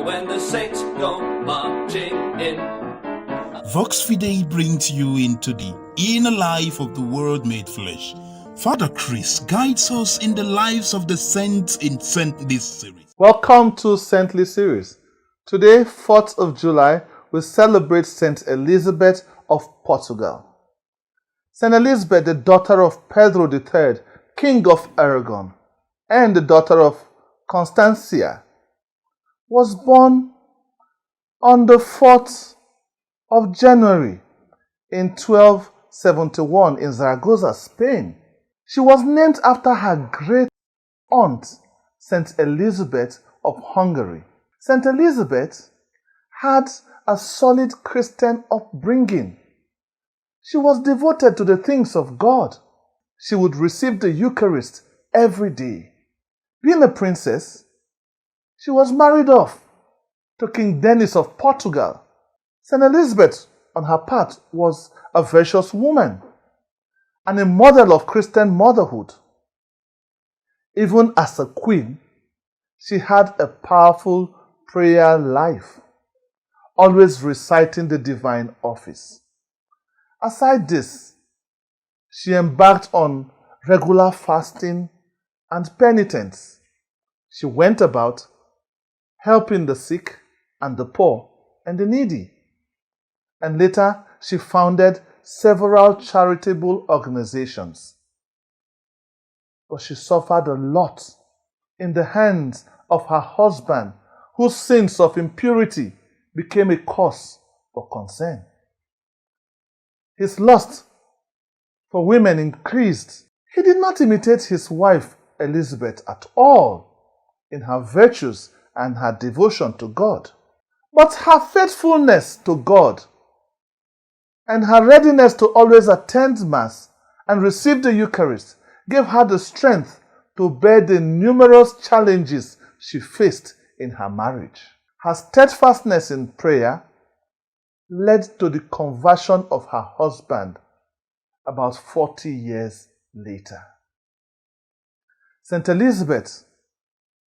when the saints go marching in. Vox Fidei brings you into the inner life of the Word made flesh. Father Chris guides us in the lives of the saints in Saintly series. Welcome to Saintly series. Today, 4th of July, we celebrate Saint Elizabeth of Portugal. Saint Elizabeth, the daughter of Pedro III, King of Aragon, and the daughter of Constancia, was born on the 4th of January in 1271 in Zaragoza, Spain. She was named after her great aunt, Saint Elizabeth of Hungary. Saint Elizabeth had a solid Christian upbringing. She was devoted to the things of God. She would receive the Eucharist every day. Being a princess, she was married off to King Denis of Portugal. Saint Elizabeth, on her part, was a virtuous woman and a model of Christian motherhood. Even as a queen, she had a powerful prayer life, always reciting the divine office. Aside this, she embarked on regular fasting and penitence. She went about helping the sick and the poor and the needy. And later, she founded several charitable organizations. But she suffered a lot in the hands of her husband, whose sins of impurity became a cause for concern. His lust for women increased. He did not imitate his wife Elizabeth at all in her virtues and her devotion to God. But her faithfulness to God and her readiness to always attend Mass and receive the Eucharist gave her the strength to bear the numerous challenges she faced in her marriage. Her steadfastness in prayer led to the conversion of her husband about 40 years later. Saint Elizabeth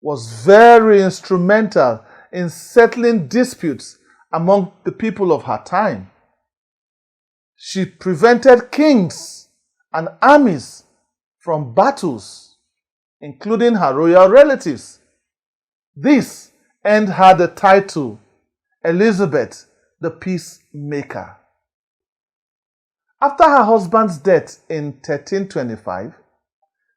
was very instrumental in settling disputes among the people of her time. She prevented kings and armies from battles, including her royal relatives. This earned her the title Elizabeth the Peacemaker. After her husband's death in 1325,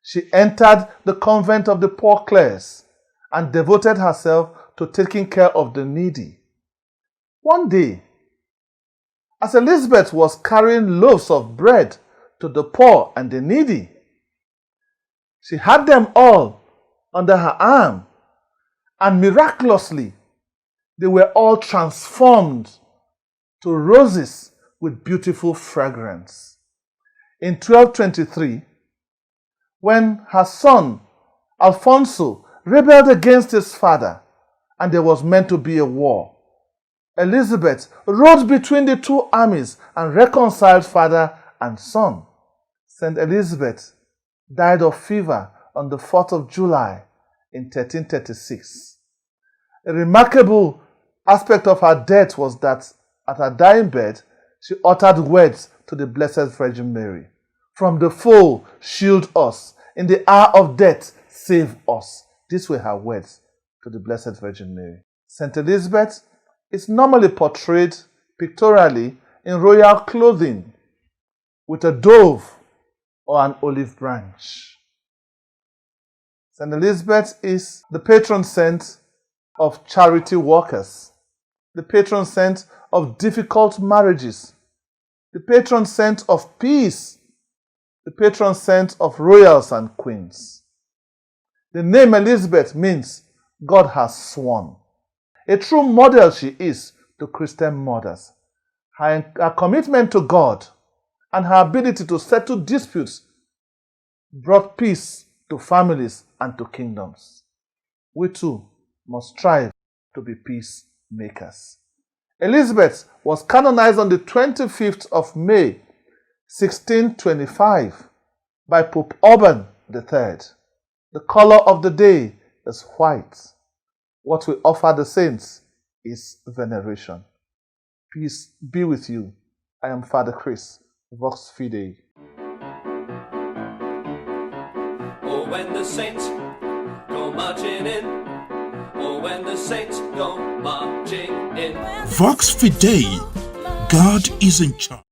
she entered the convent of the Poor Clares and devoted herself to taking care of the needy. One day, as Elizabeth was carrying loaves of bread to the poor and the needy, she had them all under her arm, and miraculously, they were all transformed to roses with beautiful fragrance. In 1223, when her son Alfonso rebelled against his father and there was meant to be a war, Elizabeth rode between the two armies and reconciled father and son. Saint Elizabeth died of fever on the 4th of July in 1336. A remarkable aspect of her death was that at her dying bed, she uttered words to the Blessed Virgin Mary. From the foe, shield us. In the hour of death, save us. These were her words to the Blessed Virgin Mary. Saint Elizabeth is normally portrayed pictorially in royal clothing with a dove or an olive branch. Saint Elizabeth is the patron saint of charity workers, the patron saint of difficult marriages, the patron saint of peace, the patron saint of royals and queens. The name Elizabeth means God has sworn. A true model she is to Christian mothers. Her commitment to God and her ability to settle disputes brought peace to families and to kingdoms. We too must strive to be peacemakers. Elizabeth was canonized on the 25th of May, 1625 by Pope Urban III. The color of the day is white. What we offer the saints is veneration. Peace be with you. I am Father Chris, Vox Fidei. Oh, when the saints go marching in. Oh, when the saints go marching in. Vox Fidei, God is in charge.